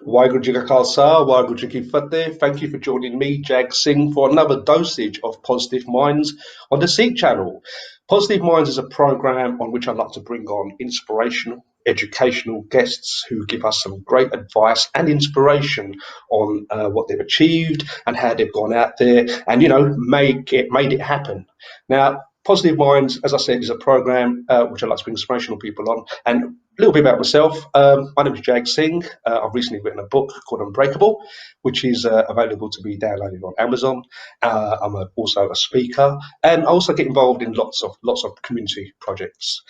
Waheguru Ji Ka Khalsa, Waheguru Ji Ki Fateh. Thank you for joining me, Jag Singh, for another dosage of Positive Minds on the Seek channel. Positive Minds is a program on which I'd like to bring on inspirational, educational guests who give us some great advice and inspiration on what they've achieved and how they've gone out there and, made it happen. Now, Positive Minds, as I said, is a program which I like to bring inspirational people on. And a little bit about myself. My name is Jag Singh. I've recently written a book called Unbreakable, which is available to be downloaded on Amazon. I'm also a speaker, and I also get involved in lots of community projects.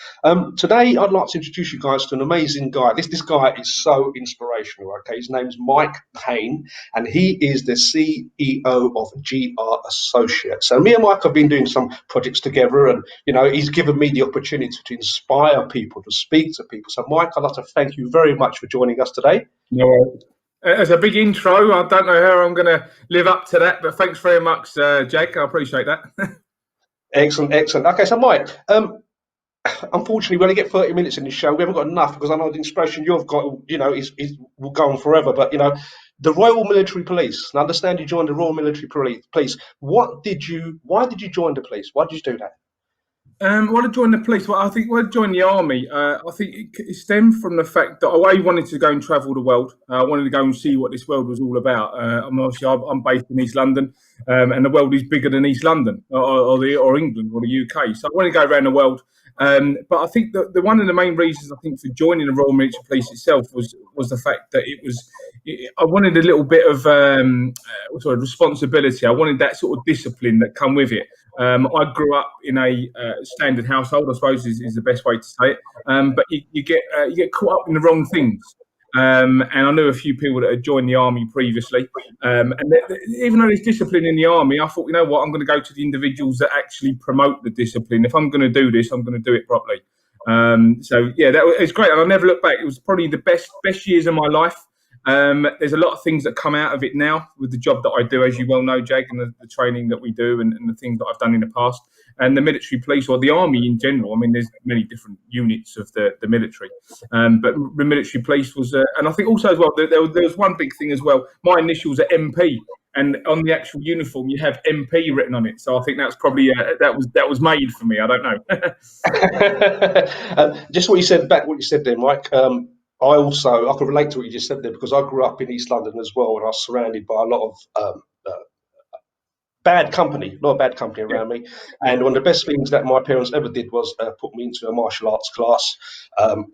Today, I'd like to introduce you guys to an amazing guy. This guy is so inspirational. Okay, his name's Mike Payne, and he is the CEO of GR Associates. So me and Mike have been doing some projects together, and he's given me the opportunity to inspire people, to speak to people. So Mike, I'd like to thank you very much for joining us today. No worries. As a big intro, I don't know how I'm going to live up to that, but thanks very much, Jake. I appreciate that. Excellent. Okay, so Mike, unfortunately, we only get 30 minutes in this show. We haven't got enough because I know the inspiration you've got, will go on forever. But, the Royal Military Police, and I understand you joined the Royal Military Police. Why did you join the police? Why did you do that? Why did I join the police? Well, I think when I joined the army, I think it stemmed from the fact that I wanted to go and travel the world. I wanted to go and see what this world was all about. I'm based in East London, and the world is bigger than East London or England or the UK. So I wanted to go around the world. But I think that one of the main reasons I think for joining the Royal Military Police itself was the fact that I wanted a little bit of responsibility. I wanted that sort of discipline that come with it. I grew up in a standard household, I suppose is the best way to say it. But you get caught up in the wrong things. And I knew a few people that had joined the army previously. And even though there's discipline in the army, I thought, you know what, I'm going to go to the individuals that actually promote the discipline. If I'm going to do this, I'm going to do it properly. It's great. And I never look back. It was probably the best years of my life. There's a lot of things that come out of it now with the job that I do, as you well know, Jake, and the training that we do and the things that I've done in the past. And the military police or the army in general, I mean, there's many different units of the military. But the military police was, and I think also as well, there was one big thing as well. My initials are MP. And on the actual uniform, you have MP written on it. So I think that's probably that was made for me. I don't know. Just what you said there, Mike. I could relate to what you just said there because I grew up in East London as well, and I was surrounded by a lot of bad company around me. And one of the best things that my parents ever did was put me into a martial arts class.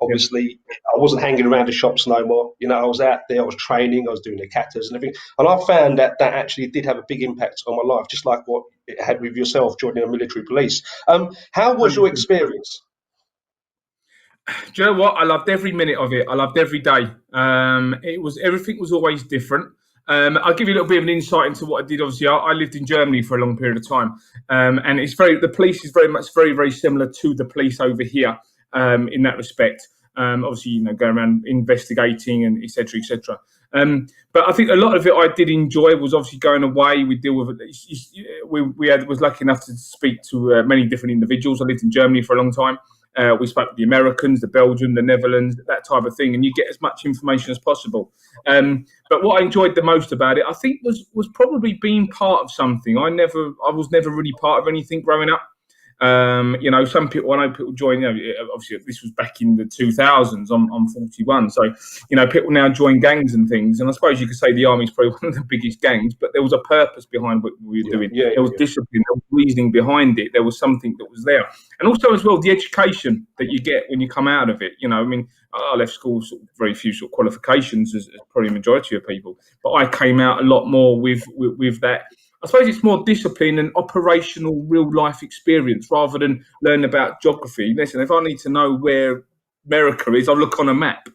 Obviously, I wasn't hanging around the shops no more. I was out there, I was training, I was doing the katas and everything. And I found that actually did have a big impact on my life, just like what it had with yourself joining the military police. How was your experience? Do you know what? I loved every minute of it. I loved every day. Everything was always different. I'll give you a little bit of an insight into what I did. Obviously, I lived in Germany for a long period of time, and the police is very similar to the police over here in that respect. Obviously, going around investigating and etc. But I think a lot of it I did enjoy was obviously going away. We deal with it. Was lucky enough to speak to many different individuals. I lived in Germany for a long time. We spoke to the Americans, the Belgium, the Netherlands, that type of thing, and you get as much information as possible. But what I enjoyed the most about it, I think, was probably being part of something. I was never really part of anything growing up. Some people, I know people join, obviously this was back in the 2000s, I'm 41. So, people now join gangs and things. And I suppose you could say the army's probably one of the biggest gangs, but there was a purpose behind what we were doing. There was discipline, there was reasoning behind it. There was something that was there. And also as well, the education that you get when you come out of it. I left school very few qualifications as probably the majority of people, but I came out a lot more with that. I suppose it's more discipline and operational real life experience rather than learn about geography. Listen, if I need to know where America is, I'll look on a map.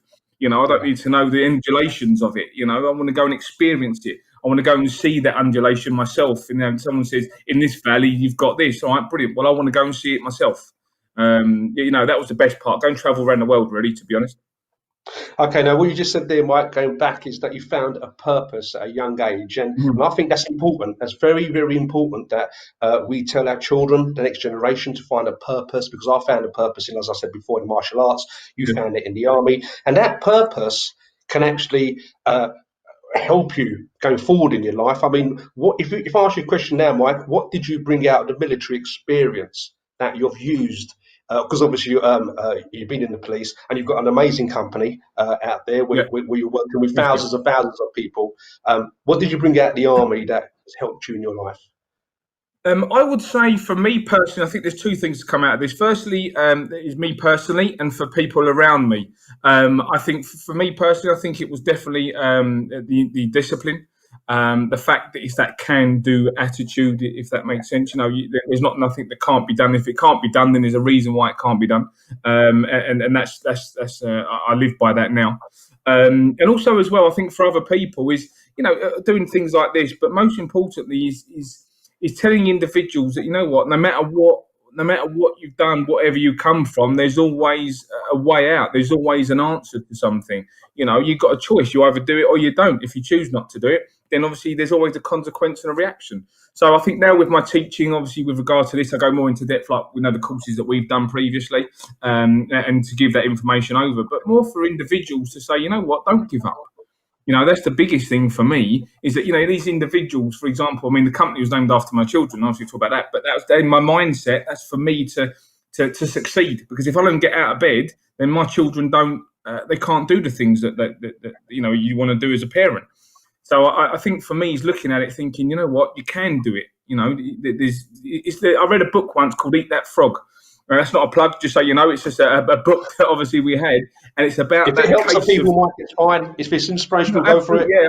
I don't need to know the undulations of it. I want to go and experience it. I want to go and see that undulation myself. And someone says, in this valley, you've got this. All right, brilliant. Well, I want to go and see it myself. That was the best part. Go and travel around the world, really, to be honest. Okay, now what you just said there, Mike, going back, is that you found a purpose at a young age. And I think that's important. That's very, very important that we tell our children, the next generation, to find a purpose, because I found a purpose in, as I said before, in martial arts. You found it in the army. And that purpose can actually help you going forward in your life. I mean, what if I ask you a question now, Mike? What did you bring out of the military experience that you've used? Because obviously you've been in the police and you've got an amazing company out there Yeah, where you're working with thank you. thousands of people. What did you bring out of the army that has helped you in your life? I would say for me personally, I think there's two things to come out of this. Firstly, is me personally, and for people around me. I think for me personally, I think it was definitely the discipline, the fact that it's that can-do attitude, if that makes sense. There's not nothing that can't be done. If it can't be done, then there's a reason why it can't be done, and that's I live by that now. And also as well, I think for other people is doing things like this, but most importantly is telling individuals that no matter what you've done, whatever you come from, there's always a way out. There's always an answer to something. You've got a choice. You either do it or you don't. If you choose not to do it, then obviously there's always a consequence and a reaction. So I think now with my teaching, obviously with regard to this, I go more into depth, like the courses that we've done previously, and to give that information over. But more for individuals to say, don't give up. That's the biggest thing for me is that, these individuals, for example, I mean, the company was named after my children. Obviously, talk about that, but that was in my mindset. That's for me to succeed, because if I don't get out of bed, then my children they can't do the things that you want to do as a parent. So I think for me, is looking at it, thinking, you can do it. I read a book once called Eat That Frog. That's not a plug, just so you know. It's just a book that obviously we had, and it's about If that it helps case the people, of, Mike, it's fine. If it's inspirational, go for it. yeah,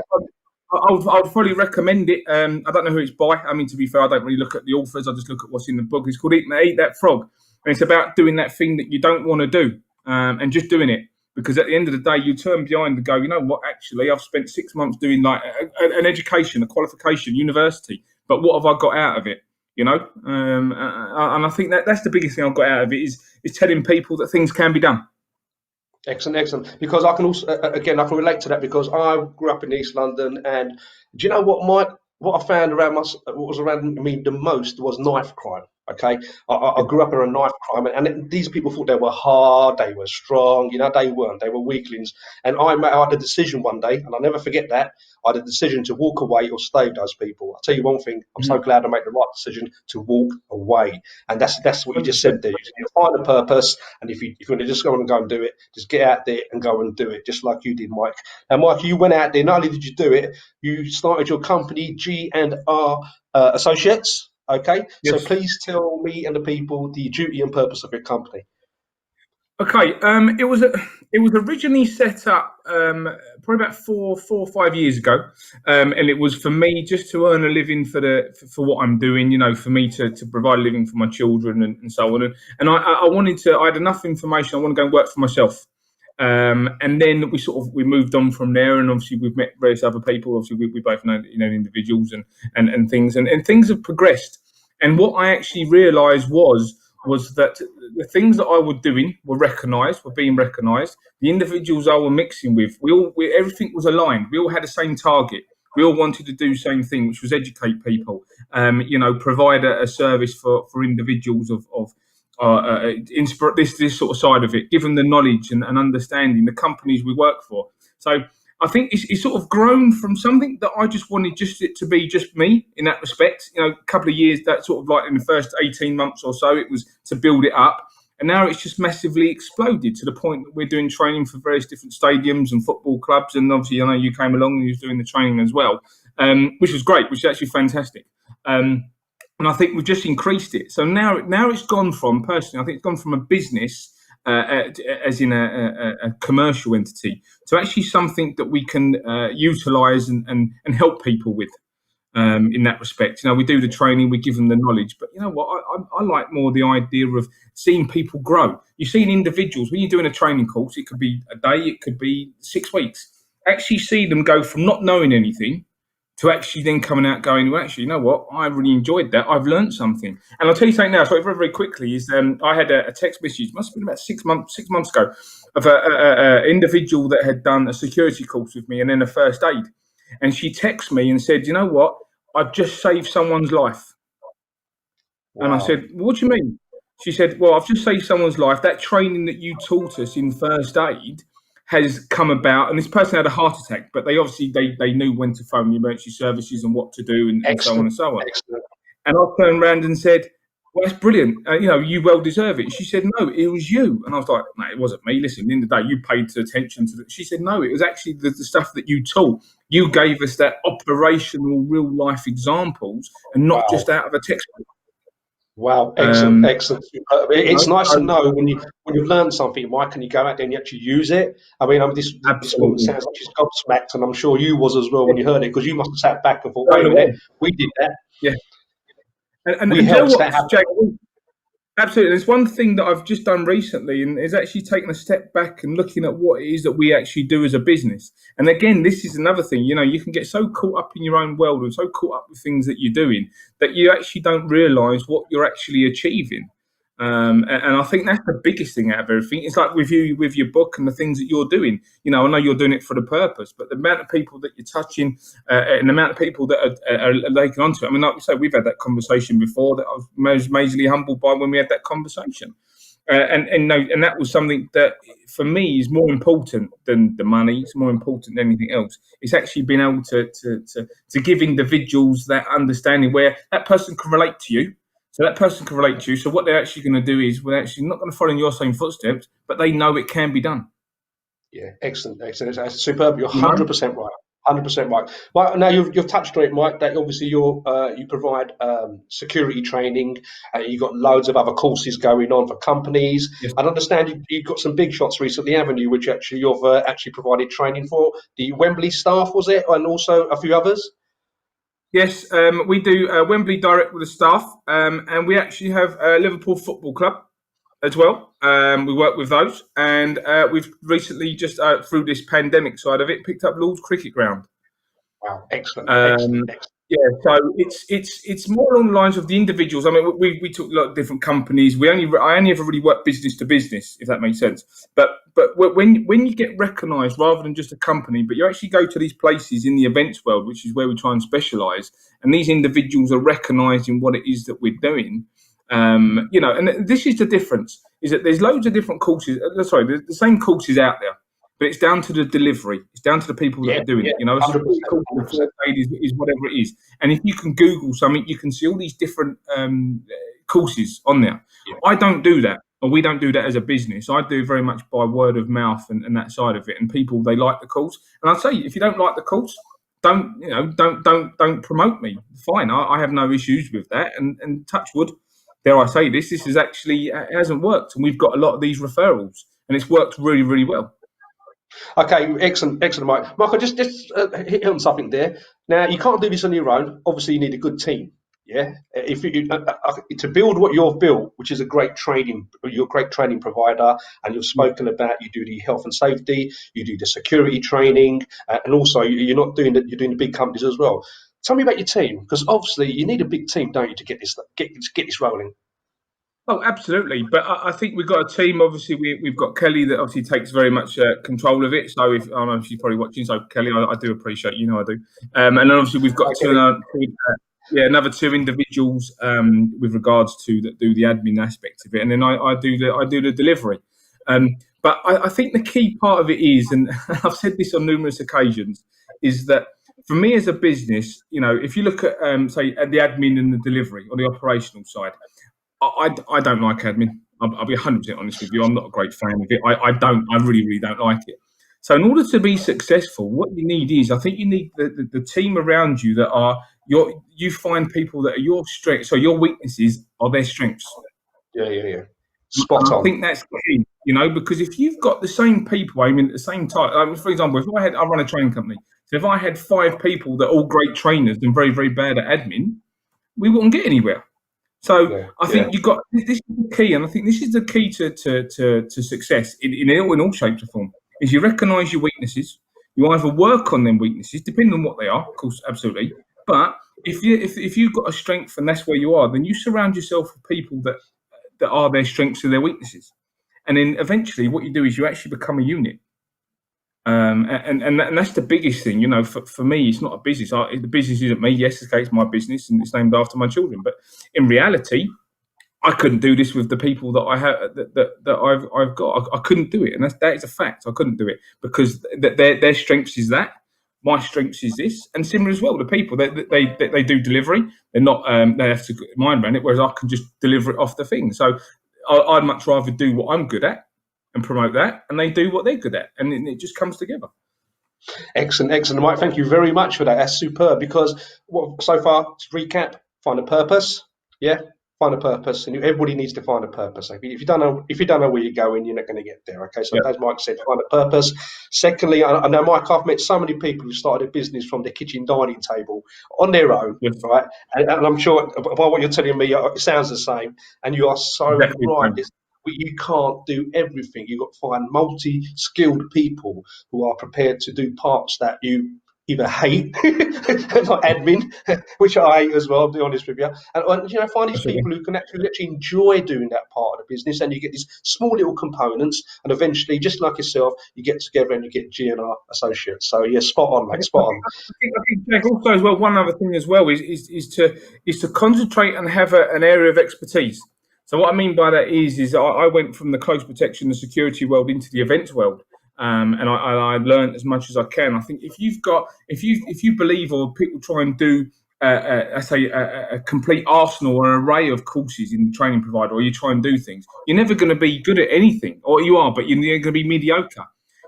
I would probably recommend it. I don't know who it's by. I mean, to be fair, I don't really look at the authors. I just look at what's in the book. It's called Eat That Frog. And it's about doing that thing that you don't want to do, and just doing it. Because at the end of the day, you turn behind and go, you know what, actually, I've spent 6 months doing like an education, a qualification, university. But what have I got out of it? And I think that's the biggest thing I've got out of it is telling people that things can be done. Excellent. Because I can also, again, I can relate to that because I grew up in East London, and do you know what, Mike? What I found what was around me the most was knife crime. Okay, I grew up in a knife crime, and these people thought they were hard, they were strong. They weren't. They were weaklings. And I had a decision one day, and I'll never forget that. I had a decision to walk away or stay with those people. I'll tell you one thing, I'm so glad I made the right decision to walk away. And that's what you just said there. You find a purpose, and if you want to just go and do it, just get out there and go and do it, just like you did, Mike. And Mike, you went out there, not only did you do it, you started your company, G&R Associates. Okay, Yes. so please tell me and the people the duty and purpose of your company. Okay, it was originally set up probably about 4 or 5 years ago, and it was for me just to earn a living for what I'm doing. For me to provide a living for my children and so on. And I wanted to. I had enough information. I want to go and work for myself. And then we moved on from there, and obviously we've met various other people. Obviously we both know individuals and things, and things have progressed. And what I actually realised was that the things that I was doing were being recognised. The individuals I were mixing with, everything was aligned. We all had the same target. We all wanted to do the same thing, which was educate people. Provide a service for individuals this sort of side of it, give them the knowledge and understanding the companies we work for. So I think it's sort of grown from something that I just wanted it to be just me in that respect. A couple of years, that sort of like in the first 18 months or so, it was to build it up. And now it's just massively exploded to the point that we're doing training for various different stadiums and football clubs. And obviously, I know you came along and you was doing the training as well, which was great, which is actually fantastic. And I think we've just increased it. So now it's gone from, personally, I think it's gone from a business, as in a commercial entity, to actually something that we can utilise and help people with. In that respect, we do the training, we give them the knowledge, but you know what? I like more the idea of seeing people grow. You've seen individuals when you're doing a training course. It could be a day, it could be 6 weeks. Actually, see them go from not knowing anything to actually then coming out going, well, actually, you know what? I really enjoyed that. I've learned something. And I'll tell you something now. So very, very quickly is I had a text message. Must have been about 6 months ago, of an individual that had done a security course with me and then a first aid. And she texted me and said, you know what? I've just saved someone's life. Wow. And I said, what do you mean? She said, well, I've just saved someone's life. That training that you taught us in first aid has come about, and this person had a heart attack, but they obviously they knew when to phone the emergency services and what to do, and so on and so on. Excellent. And I turned around and said, "Well, that's brilliant. You well deserve it." She said, "No, it was you." And I was like, "No, it wasn't me. Listen, at the end of the day, you paid attention to it." She said, "No, it was actually the stuff that you taught. You gave us that operational, real life examples, and not just out of a textbook." Wow, excellent, excellent. It's nice so, to know when you've learned something, Mike, and you go out there and you actually use it. I mean, this woman sounds like she's gobsmacked, and I'm sure you was as well when you heard it, because you must have sat back and thought, "Wait a minute, we did that." Yeah, and we you know helped what, that happen. Jake, absolutely. There's one thing that I've just done recently, and is actually taking a step back and looking at what it is that we actually do as a business. And again, this is another thing. You can get so caught up in your own world and so caught up with things that you're doing that you actually don't realise what you're actually achieving. And I think that's the biggest thing out of everything. It's like with you, with your book and the things that you're doing. I know you're doing it for the purpose, but the amount of people that you're touching and the amount of people that are taking onto it. I mean, like we said, we've had that conversation before that I was majorly humbled by when we had that conversation. And that was something that for me is more important than the money. It's more important than anything else. It's actually being able to give individuals that understanding where that person can relate to you. So that person can relate to you. So what they're actually going to do is we're actually not going to follow in your same footsteps, but they know it can be done. Yeah, excellent. That's superb. You're 100% right. 100% right. Well, now you've touched on it, Mike. That obviously you provide security training, and you've got loads of other courses going on for companies. Yes. I understand you've got some big shots recently, haven't you? Which you've actually provided training for the Wembley staff, was it, and also a few others. Yes, we do Wembley direct with the staff, and we actually have Liverpool Football Club as well. We work with those, and we've recently just through this pandemic side of it picked up Lord's Cricket Ground. Wow, excellent. Yeah, so it's more along the lines of the individuals. I mean, we took a lot of different companies. I only ever really work business to business, if that makes sense. But when you get recognised rather than just a company, but you actually go to these places in the events world, which is where we try and specialise, and these individuals are recognising what it is that we're doing. And this is the difference: is that there's loads of different courses. There's the same courses out there. But it's down to the delivery. It's down to the people that are doing it. A support course is whatever it is. And if you can Google something, you can see all these different courses on there. Yeah. I don't do that, or we don't do that as a business. I do very much by word of mouth and that side of it. And people, they like the course. And I'll say, if you don't like the course, don't promote me. Fine, I have no issues with that. And touch wood, dare I say this is actually it hasn't worked, and we've got a lot of these referrals, and it's worked really, really well. Okay, excellent, Mike. Michael, just hit on something there. Now, you can't do this on your own. Obviously, you need a good team. Yeah, if you to build what you've built, which is you're a great training provider, and you've spoken about you do the health and safety, you do the security training, and also you're doing the big companies as well. Tell me about your team, because obviously you need a big team, don't you, to get this rolling. Oh, absolutely. But I think we've got a team. Obviously, we've got Kelly that obviously takes very much control of it. So I don't know if she's probably watching. So Kelly, I do appreciate you. I do. And then obviously we've got another two individuals with regards to that do the admin aspect of it, and then I do the delivery. But I think the key part of it is, and I've said this on numerous occasions, is that for me as a business, if you look at say at the admin and the delivery or the operational side. I don't like admin. I'll be 100% honest with you. I'm not a great fan of it. I really, really don't like it. So in order to be successful, what you need is, I think you need the team around you that are you find people that are your strengths. So your weaknesses are their strengths. Yeah. Spot on. I think that's key, because if you've got the same people aiming at the same time, for example, I run a training company. So if I had 5 people that are all great trainers and very, very bad at admin, we wouldn't get anywhere. So I think you've got this is the key, and I think this is the key to success in all shapes or form. Is you recognise your weaknesses. You either work on them weaknesses, depending on what they are, of course, absolutely. But if you've got a strength and that's where you are, then you surround yourself with people that are their strengths and their weaknesses, and then eventually what you do is you actually become a unit. And that's the biggest thing, for me, it's not a business. The business isn't me. Yes, okay, it's my business and it's named after my children. But in reality, I couldn't do this with the people that I have that I've got. I couldn't do it, and that is a fact. I couldn't do it because their strengths is that. My strengths is this, and similar as well. The people they do delivery. They're not they have to mind run it, whereas I can just deliver it off the thing. So I'd much rather do what I'm good at and promote that, and they do what they're good at, and it just comes together. Excellent, excellent, Mike. Thank you very much for that. That's superb. Because so far, to recap, find a purpose. Yeah, find a purpose, and everybody needs to find a purpose. If you don't know where you're going, you're not going to get there. Okay, so Yeah. as Mike said, find a purpose. Secondly, I know, Mike, I've met so many people who started a business from their kitchen dining table on their own, Yes. right? And I'm sure by what you're telling me, it sounds the same. And you are so Exactly. right. You can't do everything. You've got to find multi-skilled people who are prepared to do parts that you either hate, like admin, which I hate as well, I'll be honest with you. And find these Absolutely. people who can actually enjoy doing that part of the business, and you get these small little components, and eventually, just like yourself, you get together and you get GNR associates. So yeah, spot on, mate, spot on. I think Jack, also as well, one other thing as well is to concentrate and have an area of expertise. So what I mean by that is I went from the close protection and security world into the events world, and I learned as much as I can. I think if you believe, or people try and do a complete arsenal or an array of courses in the training provider, or you try and do things, you're never going to be good at anything, or you are, but you're going to be mediocre.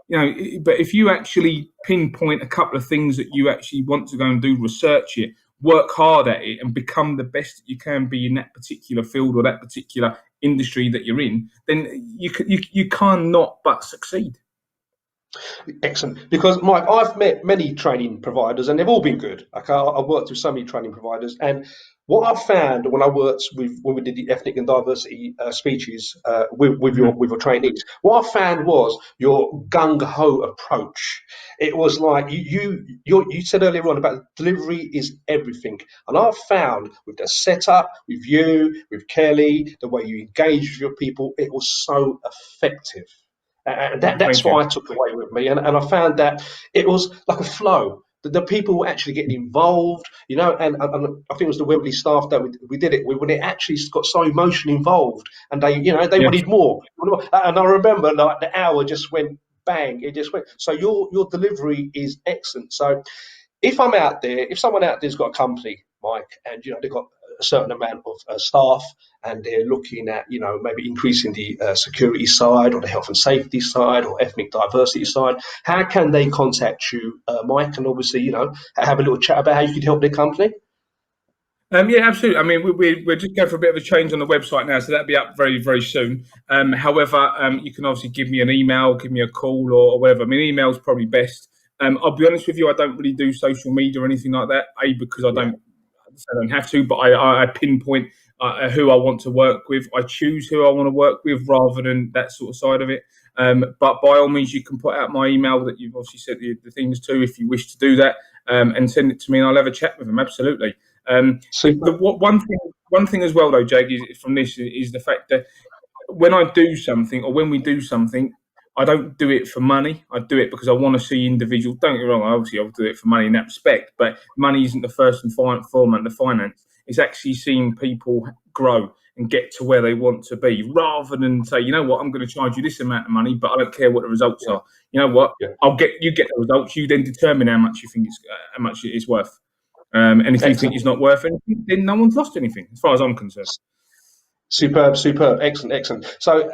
But if you actually pinpoint a couple of things that you actually want to go and do, research it, work hard at it, and become the best that you can be in that particular field or that particular industry that you're in, then you can't not but succeed. Excellent. Because, Mike, I've met many training providers and they've all been good. I've worked with so many training providers, and what I found when we did the ethnic and diversity speeches with your trainees, what I found was your gung ho approach. It was like you said earlier on about delivery is everything, and I found with the setup, with you, with Kelly, the way you engage with your people, it was so effective. And that's what I took away with me. And I found that it was like a flow. The people were actually getting involved, and I think it was the Wembley staff that we did it when it actually got so emotionally involved, and they wanted more. And I remember like the hour just went bang, it just went. So your delivery is excellent. So if someone out there's got a company, Mike, and they've got a certain amount of staff, and they're looking at maybe increasing the security side or the health and safety side or ethnic diversity side, how can they contact you, Mike, and obviously have a little chat about how you could help their company? Yeah, absolutely. I mean, we're just going for a bit of a change on the website now, so that'll be up very, very soon. However, you can obviously give me an email, give me a call, or whatever. I mean, email's probably best. I'll be honest with you, I don't really do social media or anything like that. Because I don't have to, but I pinpoint who I want to work with. I choose who I want to work with rather than that sort of side of it. But by all means, you can put out my email that you've obviously sent the things to if you wish to do that, and send it to me, and I'll have a chat with them. Absolutely. One thing as well, though, Jag, is from this is the fact that when I do something, or when we do something, I don't do it for money. I do it because I want to see individuals. Don't get me wrong, obviously I'll do it for money in that respect, but money isn't the first and foremost the finance. It's actually seeing people grow and get to where they want to be, rather than say, you know what, I'm going to charge you this amount of money, but I don't care what the results are. You know what, you get the results. You then determine how much you think how much it is worth. And if you think it's not worth anything, then no one's lost anything, as far as I'm concerned. Superb, excellent. So,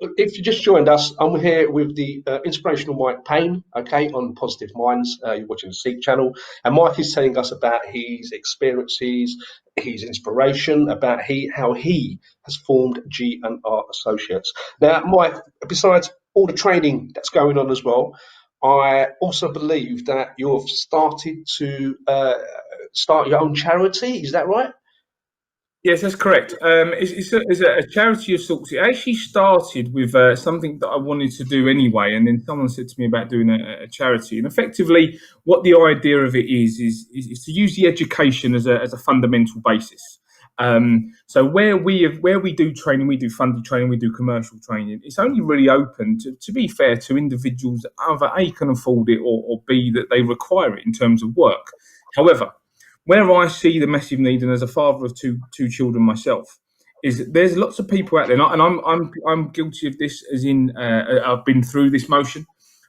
if you just joined us, I'm here with the inspirational Mike Payne, okay, on Positive Minds. You're watching the Seek channel, and Mike is telling us about his experiences, his inspiration, about how he has formed G&R Associates. Now, Mike, besides all the training that's going on as well, I also believe that you've started to start your own charity. Is that right? Yes, that's correct. It's a charity of sorts. It actually started with something that I wanted to do anyway, and then someone said to me about doing a charity. And effectively, what the idea of it is to use the education as a fundamental basis. So where we do training, we do funded training, we do commercial training. It's only really open to be fair to individuals that either A, can afford it, or B, that they require it in terms of work. However, where I see the massive need, and as a father of two children myself, is there's lots of people out there, and I'm guilty of this, as in I've been through this motion,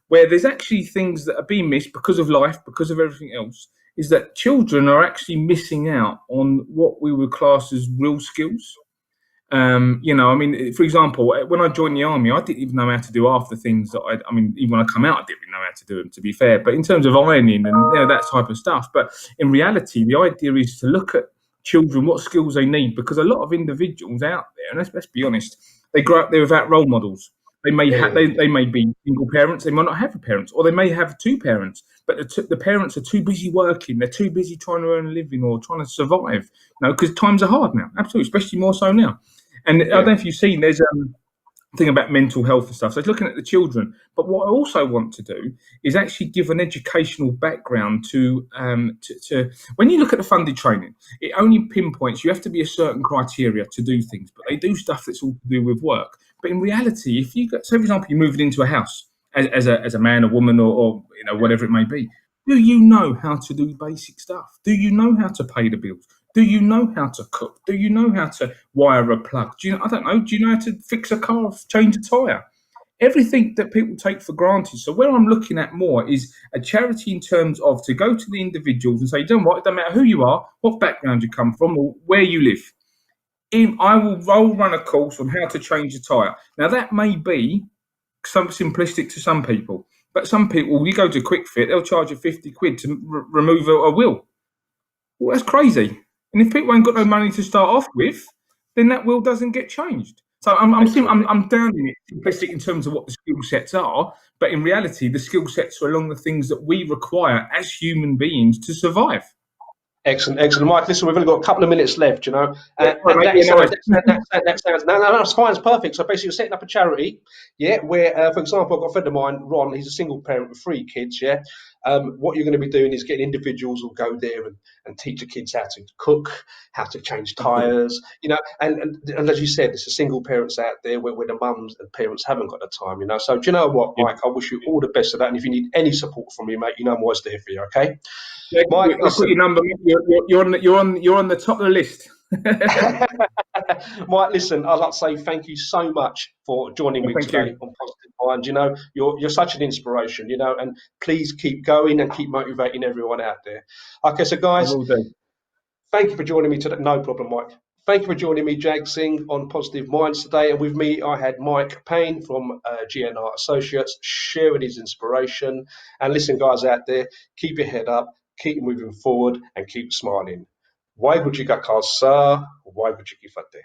where there's actually things that are being missed because of life, because of everything else. Is that children are actually missing out on what we would class as real skills. I mean, for example, when I joined the army, I didn't even know how to do half the things that I mean, even when I come out, I didn't even know how to do them, to be fair. But in terms of ironing and that type of stuff, but in reality, the idea is to look at children, what skills they need, because a lot of individuals out there, and let's be honest, they grow up there without role models. They may they may be single parents, they might not have a parent, or they may have two parents, but the parents are too busy working, they're too busy trying to earn a living or trying to survive. Because times are hard now, absolutely, especially more so now. And I don't know if you've seen, there's a thing about mental health and stuff. So it's looking at the children. But what I also want to do is actually give an educational background to when you look at the funded training, it only pinpoints you have to be a certain criteria to do things, but they do stuff that's all to do with work. But in reality, if you got, say, for example, you're moving into a house as a man, a woman, or whatever it may be, do you know how to do basic stuff? Do you know how to pay the bills? Do you know how to cook? Do you know how to wire a plug? I don't know. Do you know how to fix a car, change a tyre? Everything that people take for granted. So where I'm looking at more is a charity in terms of to go to the individuals and say, you know what, it doesn't matter who you are, what background you come from, or where you live. I will run a course on how to change a tyre. Now, that may be some simplistic to some people, but some people, you go to Quick Fit, they'll charge you 50 quid to remove a wheel. Well, that's crazy. And if people ain't got no money to start off with, then that will doesn't get changed. So I'm downing it simplistic in terms of what the skill sets are, but in reality, the skill sets are along the things that we require as human beings to survive. Excellent, Mike. Listen, we've only got a couple of minutes left, That sounds no, it's fine, it's perfect. So basically, you're setting up a charity, where, for example, I've got a friend of mine, Ron. He's a single parent with 3 kids. What you're going to be doing is getting individuals who'll go there and teach the kids how to cook, how to change tires, and as you said, there's a single parents out there where the mums and parents haven't got the time, So do you know what, Mike? I wish you all the best of that, and if you need any support from me, mate, I'm always there for you. Okay. Yeah, Mike, I've got your number. You're on the top of the list. Mike, listen, I'd like to say thank you so much for joining me today on Positive Mind. You're such an inspiration, and please keep going and keep motivating everyone out there. Okay, so guys, thank you for joining me today. No problem, Mike. Thank you for joining me, Jag Singh, on Positive Minds today. And with me, I had Mike Payne from GNR Associates sharing his inspiration. And listen, guys out there, keep your head up, keep moving forward, and keep smiling. Waheguru Ji Ka Khalsa, Waheguru Ji Ki Fateh.